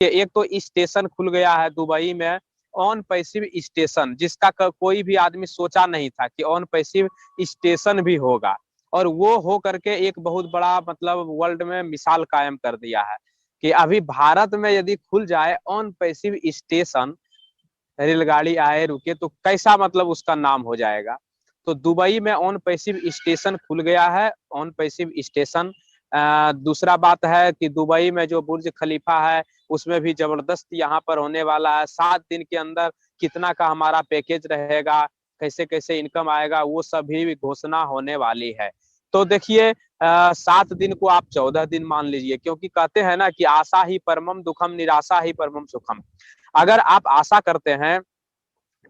एक तो स्टेशन खुल गया है दुबई में, ऑन पैसिव स्टेशन, जिसका कोई भी आदमी सोचा नहीं था कि ऑन पैसिव स्टेशन भी होगा, और वो हो करके एक बहुत बड़ा मतलब वर्ल्ड में मिसाल कायम कर दिया है कि अभी भारत में यदि खुल जाए ऑन पैसिव स्टेशन, रेलगाड़ी आए रुके तो कैसा मतलब उसका नाम हो जाएगा। तो दुबई में ऑन पैसिव स्टेशन खुल गया है, ऑन पैसिव स्टेशन। दूसरा बात है कि दुबई में जो बुर्ज खलीफा है उसमें भी जबरदस्त यहाँ पर होने वाला है। 7 दिन के अंदर कितना का हमारा पैकेज रहेगा, कैसे कैसे इनकम आएगा, वो सभी घोषणा होने वाली है। तो देखिए 7 दिन को आप 14 दिन मान लीजिए, क्योंकि कहते हैं ना कि आशा ही परमम दुखम, निराशा ही परमम सुखम। अगर आप आशा करते हैं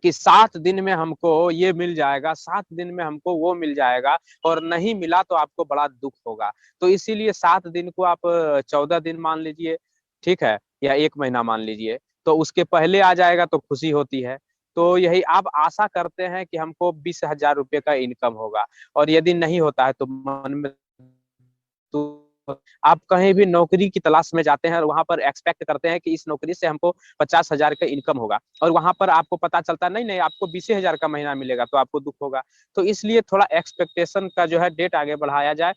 कि 7 दिन में हमको ये मिल जाएगा, 7 दिन में हमको वो मिल जाएगा, और नहीं मिला तो आपको बड़ा दुख होगा। तो इसीलिए 7 दिन को आप 14 दिन मान लीजिए, ठीक है, या 1 महीना मान लीजिए, तो उसके पहले आ जाएगा तो खुशी होती है। तो यही आप आशा करते हैं कि हमको 20,000 रुपये का इनकम होगा, और यदि नहीं होता है तो मन में तो आप कहीं भी नौकरी की तलाश में जाते हैं और वहां पर एक्सपेक्ट करते हैं कि इस नौकरी से हमको 50,000 का इनकम होगा, और वहां पर आपको पता चलता नहीं नहीं आपको 20,000 का महीना मिलेगा, तो आपको दुख होगा। तो इसलिए थोड़ा एक्सपेक्टेशन का जो है डेट आगे बढ़ाया जाए।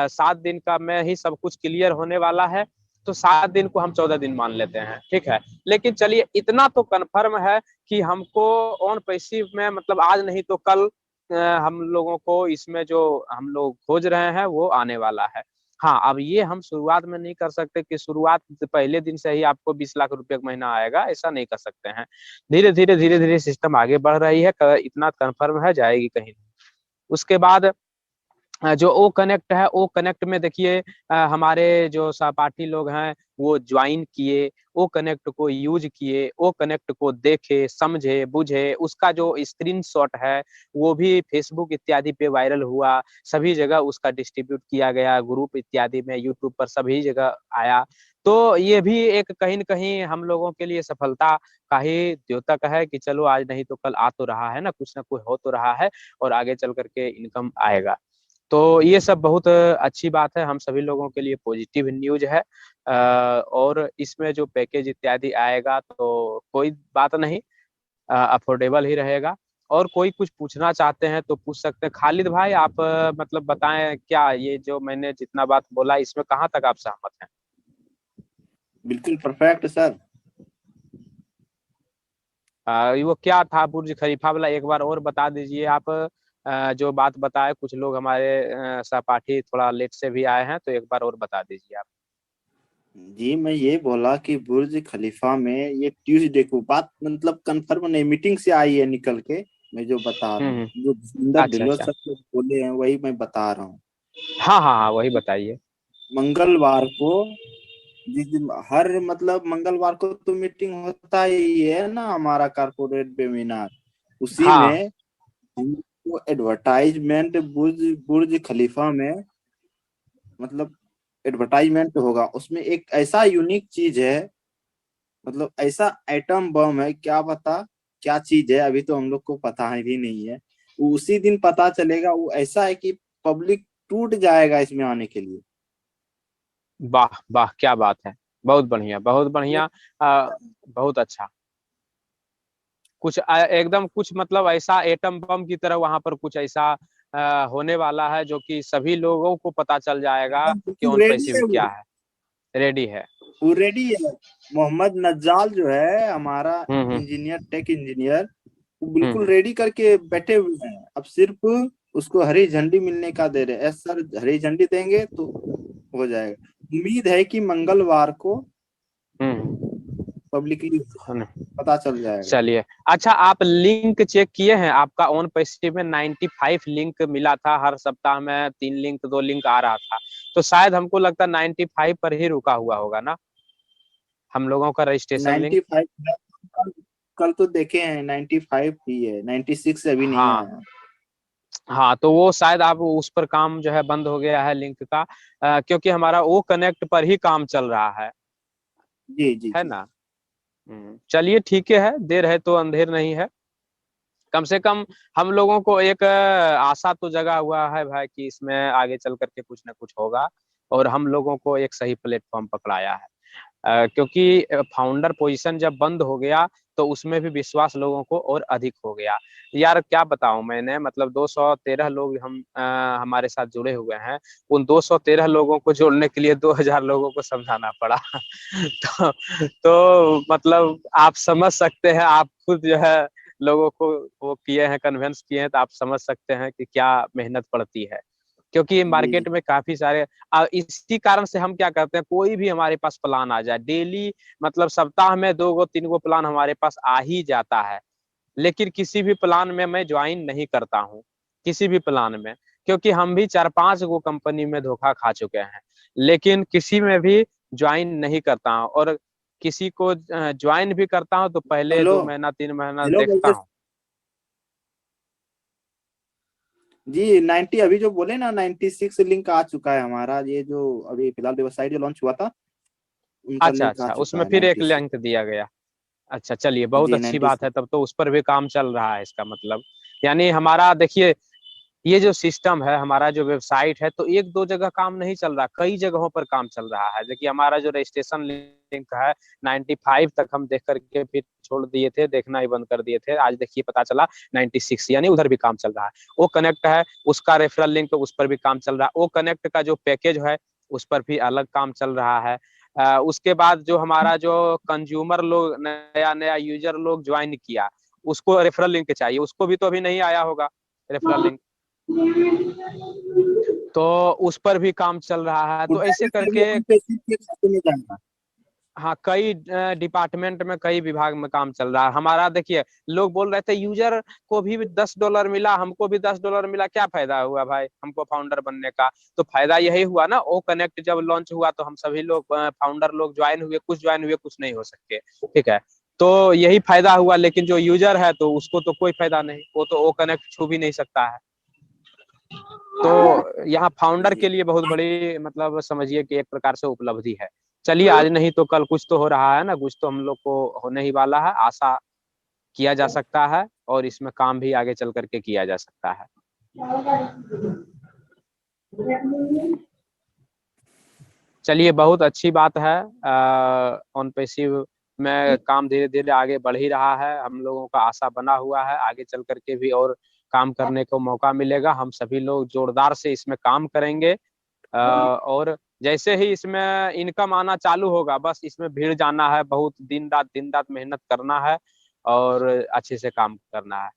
7 दिन का में ही सब कुछ क्लियर होने वाला है, तो 7 दिन को हम 14 दिन मान लेते हैं, ठीक है। लेकिन चलिए इतना तो कन्फर्म है कि हमको ऑन पैसिव में मतलब आज नहीं तो कल हम लोगों को इसमें जो हम लोग खोज रहे हैं वो आने वाला है। हाँ, अब ये हम शुरुआत में नहीं कर सकते कि शुरुआत से पहले दिन से ही आपको 20 लाख रुपए का महीना आएगा, ऐसा नहीं कर सकते हैं। धीरे धीरे सिस्टम आगे बढ़ रही है, इतना कन्फर्म है जाएगी कहीं नहीं। उसके बाद जो ओ कनेक्ट है, ओ कनेक्ट में देखिए हमारे जो सहपाठी लोग हैं वो ज्वाइन किए, ओ कनेक्ट को यूज किए, ओ कनेक्ट को देखे, समझे, बुझे, उसका जो स्क्रीनशॉट है वो भी फेसबुक इत्यादि पे वायरल हुआ, सभी जगह उसका डिस्ट्रीब्यूट किया गया, ग्रुप इत्यादि में, यूट्यूब पर सभी जगह आया। तो ये भी एक कहीं न कहीं हम लोगों के लिए सफलता का ही द्योतक है कि चलो आज नहीं तो कल आ तो रहा है ना, कुछ ना कुछ हो तो रहा है, और आगे चल करके इनकम आएगा। तो ये सब बहुत अच्छी बात है, हम सभी लोगों के लिए पॉजिटिव न्यूज है। और इसमें जो पैकेज इत्यादि आएगा तो कोई बात नहीं, अफोर्डेबल ही रहेगा। और कोई कुछ पूछना चाहते हैं तो पूछ सकते हैं। खालिद भाई आप मतलब बताएं, क्या ये जो मैंने जितना बात बोला इसमें कहाँ तक आप सहमत हैं? बिल्कुल परफेक्ट सर। वो क्या था बुर्ज खलीफा वाला, एक बार और बता दीजिए आप। जो बात बताए, कुछ लोग हमारे सहपाठी थोड़ा लेट से भी आए हैं, तो एक बार और बता दीजिए आप। जी मैं ये बोला कि बुर्ज खलीफा में ये ट्यूसडे को बात मतलब कंफर्म नहीं, मीटिंग से आई है निकल के। मैं जो बता रहा हूँ, हम्म। जो जितेंद्र अच्छा ढिल्लों अच्छा। सर जो बोले हैं वही मैं बता रहा हूँ। हाँ हाँ हाँ, वही बताइए। मंगलवार को, जिस दिन हर मतलब मंगलवार को तो मीटिंग होता ही है ना हमारा कारपोरेट वेबिनार, उसी हाँ। में हमको एडवर्टाइजमेंट बुर्ज बुर्ज खलीफा में मतलब एडवर्टाइजमेंट होगा। उसमें एक ऐसा यूनिक चीज है, मतलब ऐसा एटम बम है, क्या बता क्या चीज है, अभी तो हम लोग को पता है भी नहीं है। वो उसी दिन पता चलेगा। वो ऐसा है कि पब्लिक टूट जाएगा इसमें आने के लिए। वाह वाह, क्या बात है। बहुत बढ़िया, बहुत बढ़िया। बहुत अच्छा। कुछ एकदम कुछ मतलब ऐसा एटम बम की तरह वहां पर कुछ ऐसा होने वाला है जो कि सभी लोगों को पता चल जाएगा एकदम कि बिल्कुल ऑन रेडी पैसिव है क्या है। रेडी है। वो रेडी है। मोहम्मद नज्जाल जो है हमारा हम्म। इंजीनियर, टेक इंजीनियर, वो बिल्कुल हम्म। रेडी करके बैठे हुए हैं। अब सिर्फ उसको हरी झंडी मिलने का दे रहे हैं। सर हरी झंडी देंगे तो हो जाएगा। उम्मीद है कि मंगलवार को हम्म। पब्लिकली हम्म। पता चल जाएगा। चलिए, अच्छा आप लिंक चेक किए हैं? आपका ऑन पैसिव में 95 लिंक मिला था, हर सप्ताह में 3 लिंक 2 लिंक आ रहा था, तो शायद हमको लगता है 95 पर ही रुका हुआ होगा ना हम लोगों का रजिस्ट्रेशन लिंक। 95 कल तो देखे हैं, 95 ही है, 96 अभी नहीं हाँ आया। हाँ, तो वो शायद आप उस पर काम जो है बंद हो गया है लिंक का, क्योंकि हमारा वो कनेक्ट पर ही काम चल रहा जी जी है जी। ना। चलिए ठीक है, देर है तो अंधेर नहीं है। कम से कम हम लोगों को एक आशा तो जगा हुआ है भाई कि इसमें आगे चल करके कुछ ना कुछ होगा, और हम लोगों को एक सही प्लेटफॉर्म पकड़ाया है। क्योंकि फाउंडर पोजीशन जब बंद हो गया तो उसमें भी विश्वास लोगों को और अधिक हो गया। यार क्या बताऊं, मैंने मतलब 213 लोग हमारे साथ जुड़े हुए हैं। उन 213 लोगों को जोड़ने के लिए 2000 लोगों को समझाना पड़ा। तो मतलब आप समझ सकते हैं, आप खुद जो है लोगों को वो किए हैं, कन्विंस किए हैं, तो आप समझ सकते हैं कि क्या मेहनत पड़ती है। क्योंकि जी जी। मार्केट में काफी सारे इसी कारण से हम क्या करते हैं, कोई भी हमारे पास प्लान आ जाए डेली, मतलब सप्ताह में 2 3 प्लान हमारे पास आ ही जाता है। लेकिन किसी भी प्लान में मैं ज्वाइन नहीं करता हूँ, किसी भी प्लान में। क्योंकि हम भी 4 5 गो कंपनी में धोखा खा चुके हैं, लेकिन किसी में भी ज्वाइन नहीं करता हूँ। और किसी को ज्वाइन भी करता हूँ तो पहले हेलो 2 महीना 3 महीना हेलो देखता बोलते। हूँ। जी 90 अभी जो बोले ना 96 लिंक आ चुका है हमारा, ये जो अभी फिलहाल वेबसाइट जो लॉन्च हुआ था उनका अच्छा लिंक आ अच्छा, चुका उसमें है फिर एक 96। लिंक दिया गया। अच्छा चलिए, बहुत जी अच्छी बात 96। है, तब तो उस पर भी काम चल रहा है इसका मतलब। यानी हमारा देखिए, ये जो सिस्टम है, हमारा जो वेबसाइट है, तो एक दो जगह काम नहीं चल रहा, कई जगहों पर काम चल रहा है। देखिए हमारा जो रजिस्ट्रेशन लिंक है 95 तक हम देख करके फिर छोड़ दिए थे, देखना ही बंद कर दिए थे। आज देखिए पता चला 96, यानी उधर भी काम चल रहा है। वो कनेक्ट है, उसका रेफरल लिंक, उस पर भी काम चल रहा है। वो कनेक्ट का जो पैकेज है उस पर भी अलग काम चल रहा है। उसके बाद जो हमारा जो कंज्यूमर लोग, नया नया यूजर लोग ज्वाइन किया, उसको रेफरल लिंक चाहिए, उसको भी तो अभी नहीं आया होगा रेफरल लिंक, तो उस पर भी काम चल रहा है। तो ऐसे करके नहीं जाएगा। हाँ, कई डिपार्टमेंट में, कई विभाग में काम चल रहा है हमारा। देखिए लोग बोल रहे थे यूजर को भी $10 मिला, हमको भी $10 मिला, क्या फायदा हुआ भाई हमको फाउंडर बनने का? तो फायदा यही हुआ ना, ओ कनेक्ट जब लॉन्च हुआ तो हम सभी लोग फाउंडर लोग ज्वाइन हुए, कुछ ज्वाइन हुए कुछ नहीं हो सके, ठीक है। तो यही फायदा हुआ। लेकिन जो यूजर है तो उसको तो कोई फायदा नहीं, वो तो ओ कनेक्ट छू भी नहीं सकता है। तो यहाँ फाउंडर जी के लिए बहुत बड़ी, मतलब समझिए कि एक प्रकार से उपलब्धि है। चलिए, आज नहीं तो कल कुछ तो हो रहा है ना, कुछ तो हम लोग को होने ही वाला है, आशा किया जा सकता है, और इसमें काम भी आगे चल करके किया जा सकता है। चलिए, बहुत अच्छी बात है। ऑन पैसिव में काम धीरे धीरे आगे बढ़ ही रहा है, हम लोगों का आशा बना हुआ है, आगे चल करके भी और काम करने को मौका मिलेगा। हम सभी लोग जोरदार से इसमें काम करेंगे। और जैसे ही इसमें इनकम आना चालू होगा, बस इसमें भीड़ जाना है, बहुत दिन रात मेहनत करना है और अच्छे से काम करना है।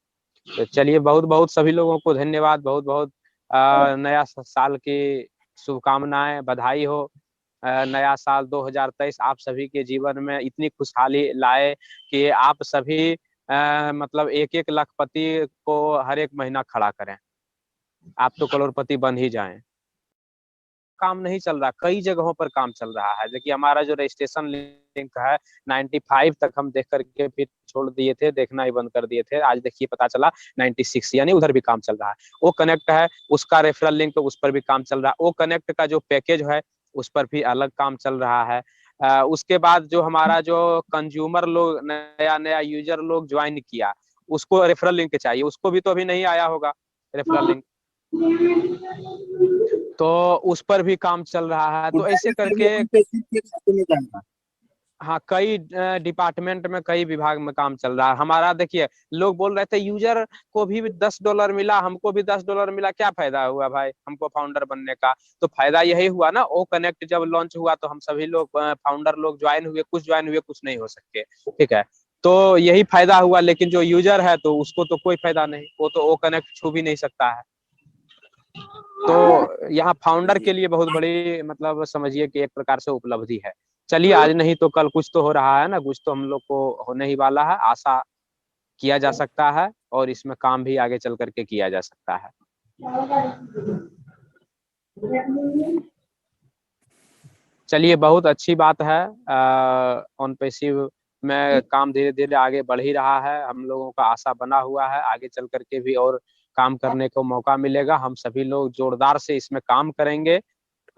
तो चलिए, बहुत बहुत सभी लोगों को धन्यवाद, बहुत बहुत नया साल की शुभकामनाएं, बधाई हो। नया साल 2023 आप सभी के जीवन में इतनी खुशहाली लाए कि आप सभी मतलब एक एक लाखपति को हर एक महीना खड़ा करें, आप तो करोड़पति बन ही जाएं। काम नहीं चल रहा, कई जगहों पर काम चल रहा है। देखिए हमारा जो रजिस्ट्रेशन लिंक है 95 तक हम देख करके फिर छोड़ दिए थे, देखना ही बंद कर दिए थे। आज देखिए पता चला 96, यानी उधर भी काम चल रहा है। वो कनेक्ट है, उसका रेफरल लिंक, उस पर भी काम चल रहा है। वो कनेक्ट का जो पैकेज है उस पर भी अलग काम चल रहा है। उसके बाद जो हमारा जो कंज्यूमर लोग, नया नया यूजर लोग ज्वाइन किया, उसको रेफरल लिंक चाहिए, उसको भी तो अभी नहीं आया होगा रेफरल लिंक, तो उस पर भी काम चल रहा है। तो ऐसे करके नहीं जाएगा। हाँ, कई डिपार्टमेंट में, कई विभाग में काम चल रहा है हमारा। देखिए लोग बोल रहे थे यूजर को भी $10 मिला, हमको भी $10 मिला, क्या फायदा हुआ भाई हमको फाउंडर बनने का? तो फायदा यही हुआ ना, ओ कनेक्ट जब लॉन्च हुआ तो हम सभी लोग फाउंडर लोग ज्वाइन हुए, कुछ ज्वाइन हुए कुछ नहीं हो सके, ठीक है। तो यही फायदा हुआ। लेकिन जो यूजर है तो उसको तो कोई फायदा नहीं, वो तो ओ कनेक्ट छू भी नहीं सकता है। तो यहाँ फाउंडर जी के लिए बहुत बड़ी, मतलब समझिए कि एक प्रकार से उपलब्धि है। चलिए, आज नहीं तो कल कुछ तो हो रहा है ना, कुछ तो हम लोग को होने ही वाला है, आशा किया जा सकता है, और इसमें काम भी आगे चल करके किया जा सकता है। चलिए, बहुत अच्छी बात है। ऑन पैसिव में काम धीरे धीरे आगे बढ़ ही रहा है, हम लोगों का आशा बना हुआ है, आगे चल करके भी और काम करने को मौका मिलेगा। हम सभी लोग जोरदार से इसमें काम करेंगे।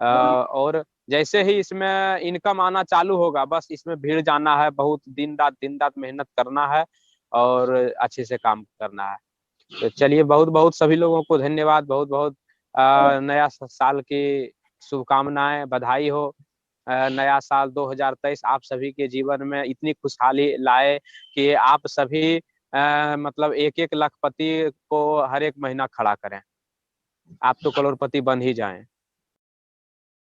और जैसे ही इसमें इनकम आना चालू होगा, बस इसमें भीड़ जाना है, बहुत दिन रात मेहनत करना है और अच्छे से काम करना है। तो चलिए, बहुत बहुत सभी लोगों को धन्यवाद, बहुत बहुत नया साल की शुभकामनाएं, बधाई हो। नया साल 2023 आप सभी के जीवन में इतनी खुशहाली लाए कि आप सभी मतलब एक एक लखपति को हर एक महीना खड़ा करें। आप तो करोड़पति बन ही जाएं।